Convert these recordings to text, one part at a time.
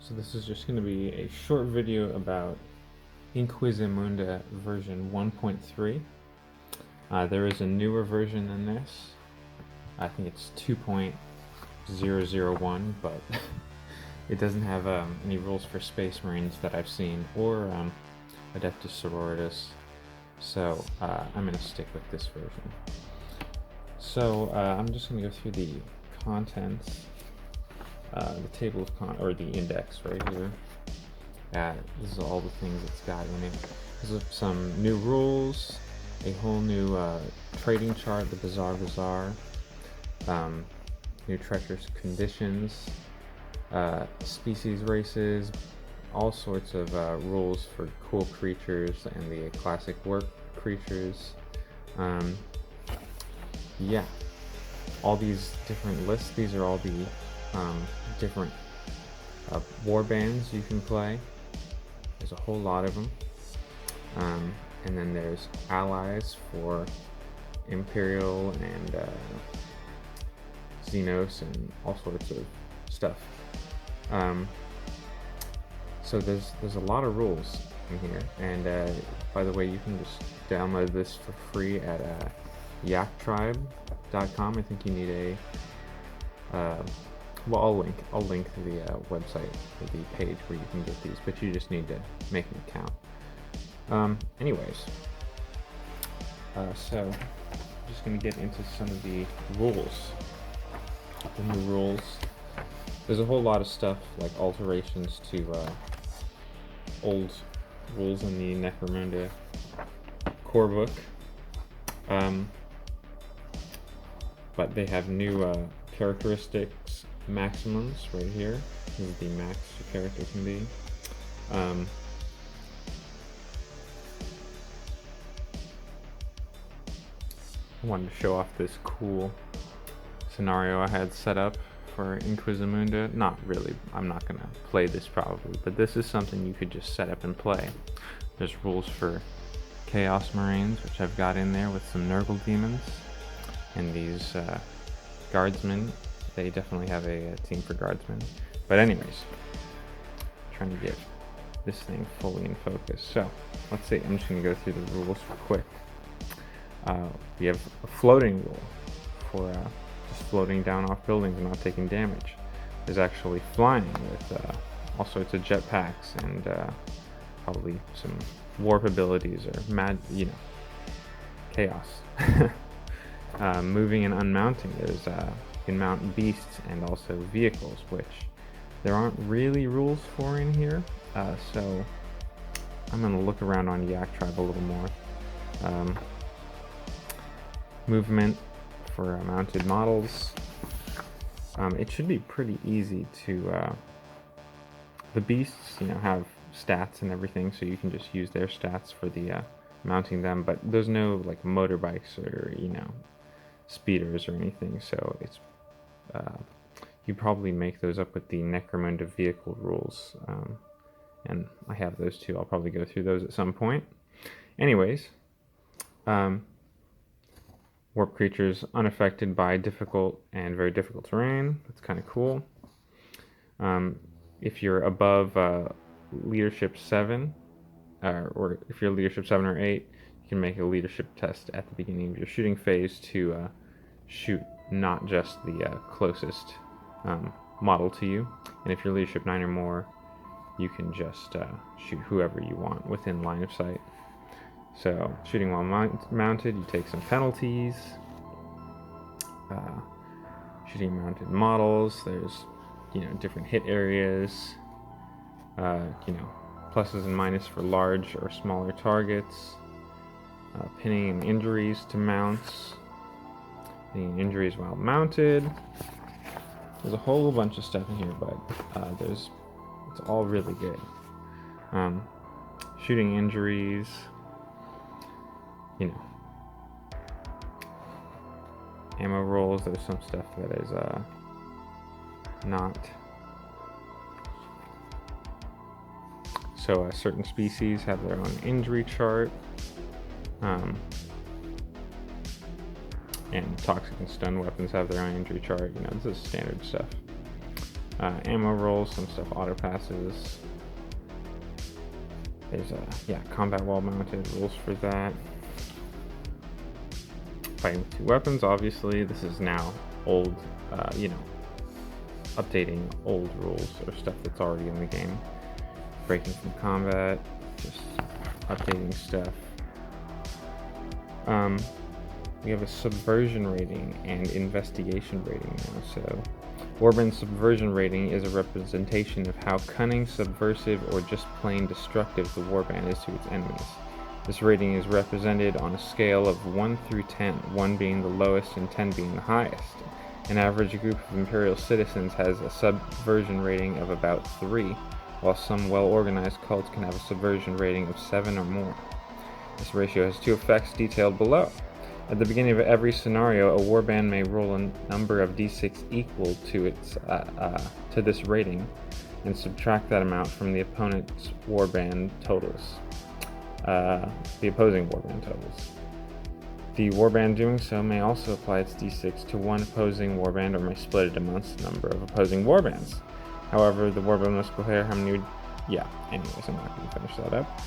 So this is just going to be a short video about Inquisimunda version 1.3. There is a newer version than this. I think it's 2.001, but it doesn't have any rules for Space Marines that I've seen, or Adeptus Sororitas. So I'm going to stick with this version. So I'm just going to go through the contents. The table of or the index right here. This is all the things it's got in it. There's some new rules, a whole new trading chart, the Bazaar, new treacherous conditions, species races, all sorts of rules for cool creatures and the classic work creatures. Yeah, all these different lists. These are all the different war bands you can play. There's a whole lot of them. And then there's allies for Imperial and Xenos and all sorts of stuff. So there's a lot of rules in here. And by the way, you can just download this for free at yaktribe.com. I think you need a well, I'll link to the website, or the page where you can get these, but you just need to make an account. Anyways, so I'm just going to get into some of the rules. The new rules. There's a whole lot of stuff like alterations to old rules in the Necromunda core book, but they have new characteristics. Maximums right here. This is the max your character can be. I wanted to show off this cool scenario I had set up for Inquisimunda. Not really, I'm not gonna play this probably, but this is something you could just set up and play. There's rules for Chaos Marines, which I've got in there with some Nurgle demons, and these guardsmen. They definitely have a team for guardsmen. But anyways, trying to get this thing fully in focus. So let's see, I'm just going to go through the rules quick. We have a floating rule for just floating down off buildings and not taking damage. There's actually flying with all sorts of jetpacks and probably some warp abilities or chaos. Moving and unmounting, there's you can mount beasts and also vehicles, which there aren't really rules for in here, so I'm going to look around on Yak Tribe a little more. Movement for mounted models. It should be pretty easy to the beasts have stats and everything, so you can just use their stats for the mounting them, but there's no like motorbikes or speeders or anything, so it's you probably make those up with the Necromunda vehicle rules, and I have those too. I'll probably go through those at some point. Anyways, warp creatures unaffected by difficult and very difficult terrain. That's kind of cool. If you're above leadership 7, or if you're leadership 7 or 8, you can make a leadership test at the beginning of your shooting phase to shoot not just the closest model to you. And if you're leadership 9 or more, you can just shoot whoever you want within line of sight. So shooting while mounted, you take some penalties. Shooting mounted models, there's different hit areas, pluses and minuses for large or smaller targets, pinning and injuries to mounts, pinning and injuries while mounted. There's a whole bunch of stuff in here, but it's all really good. Shooting injuries, ammo rolls. There's some stuff that is not. So certain species have their own injury chart, and toxic and stun weapons have their own injury chart. This is standard stuff. ammo rolls, some stuff auto passes. There's combat wall mounted rules for that. Fighting with 2 weapons, obviously. This is now old, updating old rules or stuff that's already in the game. Breaking from combat, just updating stuff. We have a subversion rating and investigation rating now. So Warband's subversion rating is a representation of how cunning, subversive, or just plain destructive the warband is to its enemies. This rating is represented on a scale of 1 through 10, 1 being the lowest and 10 being the highest. An average group of Imperial citizens has a subversion rating of about 3, while some well-organized cults can have a subversion rating of 7 or more. This ratio has 2 effects detailed below. At the beginning of every scenario, a warband may roll a number of d6 equal to its to this rating, and subtract that amount from the opponent's warband totals. The opposing warband totals. The warband doing so may also apply its d6 to one opposing warband, or may split it amongst a number of opposing warbands. However, the warband must declare how many. Anyways, I'm not going to finish that up.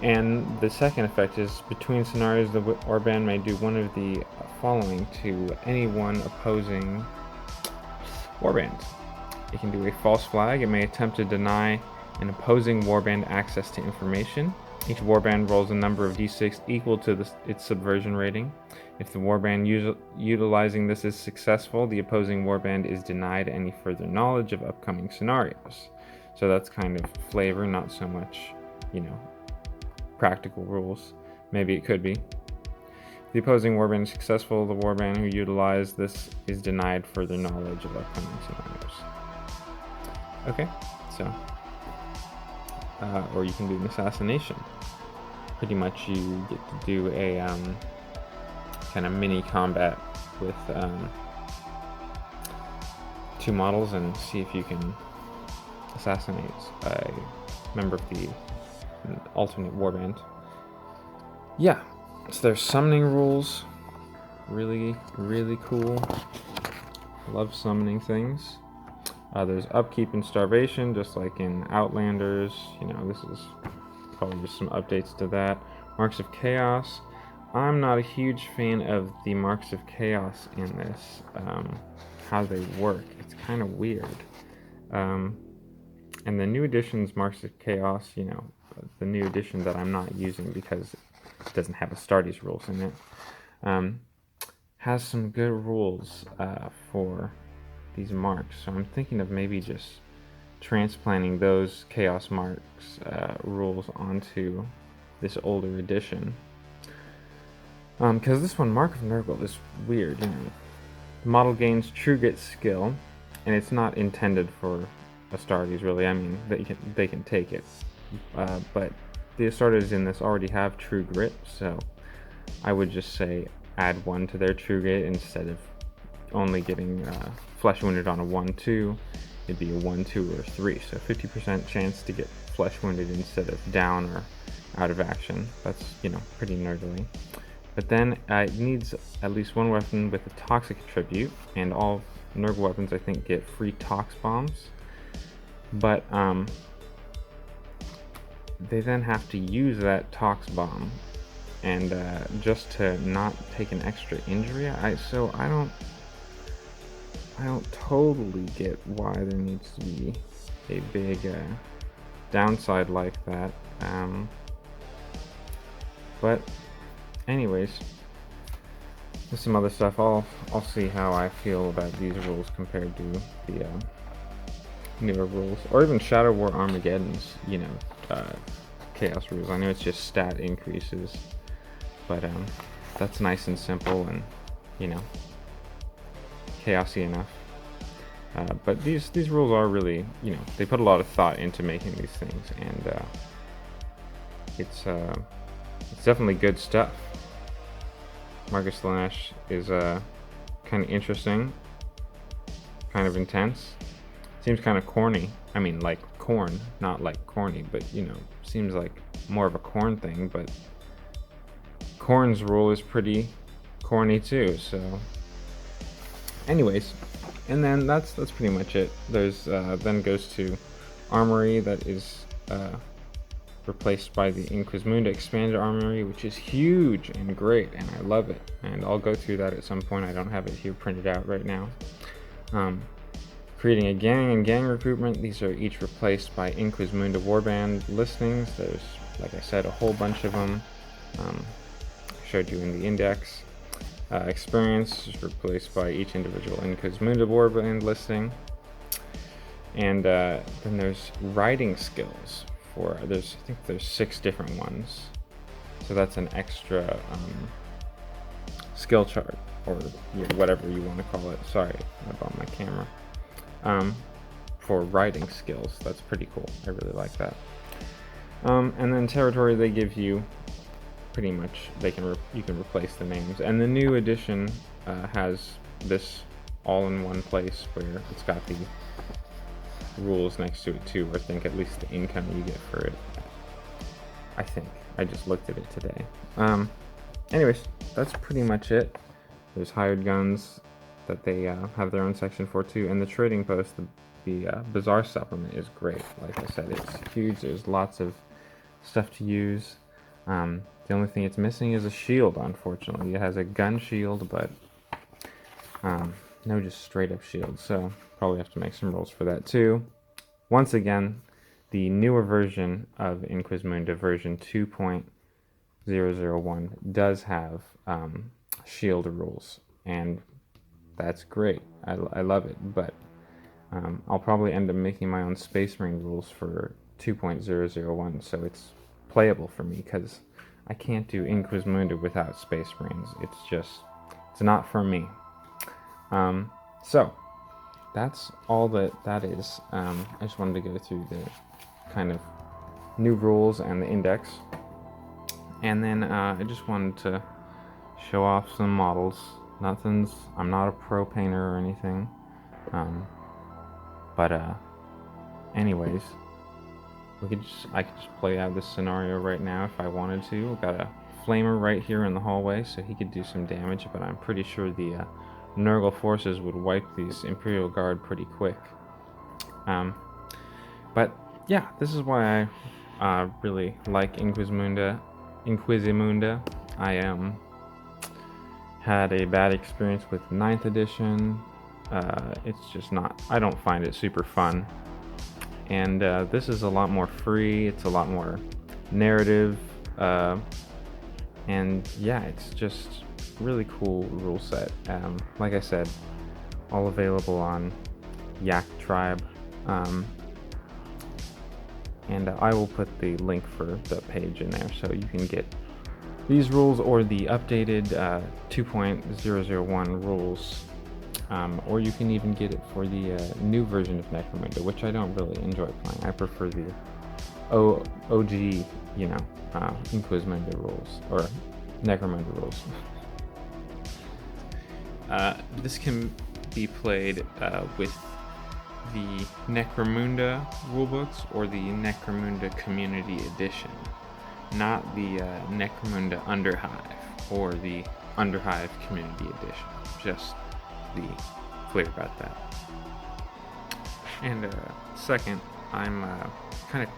And the second effect is, between scenarios, the warband may do one of the following to any one opposing warband. It can do a false flag. It may attempt to deny an opposing warband access to information. Each warband rolls a number of d6 equal to its subversion rating. If the warband utilizing this is successful, the opposing warband is denied any further knowledge of upcoming scenarios. So that's kind of flavor, not so much, practical rules. Maybe it could be. If the opposing warband is successful, the warband who utilized this is denied further knowledge of upcoming scenarios. Okay, so or you can do an assassination. Pretty much you get to do a kind of mini combat with 2 models and see if you can assassinate a member of the alternate warband. Yeah, so there's summoning rules. Really, really cool. Love summoning things. There's upkeep and starvation, just like in Outlanders. This is probably just some updates to that. Marks of Chaos. I'm not a huge fan of the Marks of Chaos in this. How they work. It's kind of weird. And the new edition's Marks of Chaos, the new edition that I'm not using because it doesn't have Astartes rules in it, has some good rules for these marks. So I'm thinking of maybe just transplanting those Chaos Marks rules onto this older edition. Because this one, Mark of Nurgle, is weird. The model gains True Grit skill, and it's not intended for Astartes, really. I mean, they can take it. But the Astartes in this already have True Grit, so I would just say add 1 to their True Grit instead of only getting Flesh Wounded on a 1-2. It'd be a 1, 2, or 3. So 50% chance to get Flesh Wounded instead of down or out of action. That's, pretty nerdly. But then it needs at least 1 weapon with a toxic attribute, and all Nurgle weapons, I think, get free tox bombs. But they then have to use that tox bomb, and just to not take an extra injury. I don't totally get why there needs to be a big downside like that. But anyways, there's some other stuff. I'll see how I feel about these rules compared to the newer rules, or even Shadow War Armageddon's chaos rules. I know it's just stat increases, but that's nice and simple and chaosy enough. But these rules are really, they put a lot of thought into making these things, and it's definitely good stuff. Marcus Lanesh is kind of interesting, kind of intense. Seems kind of corny. I mean, like corn, not like corny, but seems like more of a corn thing. But Corn's rule is pretty corny too. So, anyways, And then that's pretty much it. There's then goes to Armory, that is replaced by the Inquisimunda Expanded Armory, which is huge and great, and I love it. And I'll go through that at some point. I don't have it here printed out right now. Creating a gang and gang recruitment. These are each replaced by Inquisimunda Warband listings. There's, like I said, a whole bunch of them. Showed you in the index. Experience is replaced by each individual Inquisimunda Warband listing. And then there's writing skills for, I think there's 6 different ones. So that's an extra skill chart, or whatever you want to call it. Sorry about my camera. For writing skills. That's pretty cool. I really like that. And then territory, they give you pretty much, you can replace the names. And the new edition has this all in one place, where it's got the rules next to it too, or I think at least the income you get for it. I think. I just looked at it today. Anyways, that's pretty much it. There's hired guns that they have their own section for too, and the trading post, the Bazaar supplement is great. Like I said, it's huge. There's lots of stuff to use. The only thing it's missing is a shield, unfortunately. It has a gun shield, but no just straight up shield, so probably have to make some rules for that too. Once again, the newer version of Inquisimunda, version 2.001, does have shield rules, and that's great. I love it, but I'll probably end up making my own Space Marine rules for 2.001, so it's playable for me, because I can't do Inquisimunda without Space Marines. It's not for me. So that's all that is. I just wanted to go through the kind of new rules and the index, and then I just wanted to show off some models. I'm not a pro painter or anything, but anyways, I could just play out this scenario right now if I wanted to. We've got a flamer right here in the hallway, so he could do some damage, but I'm pretty sure the Nurgle forces would wipe these Imperial Guard pretty quick. But yeah, this is why I really like Inquisimunda. I had a bad experience with 9th edition. It's just not, I don't find it super fun. And this is a lot more free, it's a lot more narrative, and yeah, it's just really cool rule set. Like I said, all available on Yak Tribe, and I will put the link for the page in there so you can get these rules or the updated 2.001 rules, or you can even get it for the new version of Necromunda, which I don't really enjoy playing. I prefer the OG, Inquisimunda rules, or Necromunda rules. This can be played with the Necromunda rulebooks or the Necromunda Community Edition, not the Necromunda Underhive or the Underhive Community Edition. Just be clear about that. And second, I'm kind of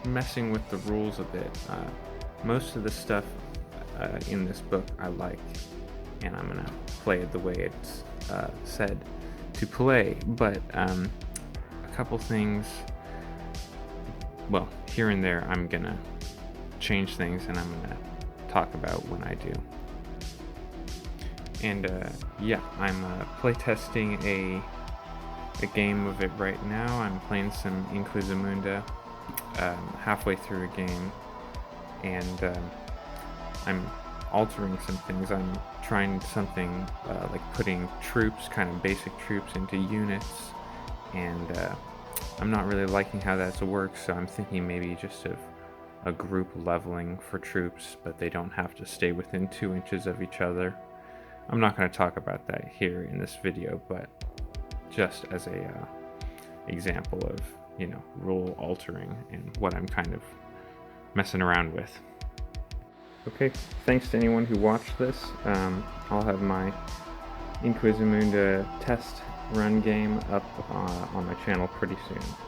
messing with the rules a bit. Most of the stuff in this book I like, and I'm gonna play it the way it's said to play, but a couple things, well, here and there I'm gonna change things, and I'm gonna talk about when I do. And yeah, I'm playtesting a game of it right now. I'm playing some Inquisimunda, halfway through a game, and I'm altering some things. I'm trying something like putting troops, kind of basic troops, into units, and I'm not really liking how that works, so I'm thinking maybe just of a group leveling for troops, but they don't have to stay within 2 inches of each other. I'm not going to talk about that here in this video, but just as a example of, rule altering and what I'm kind of messing around with. Okay, thanks to anyone who watched this. I'll have my Inquisimunda test run game up on my channel pretty soon.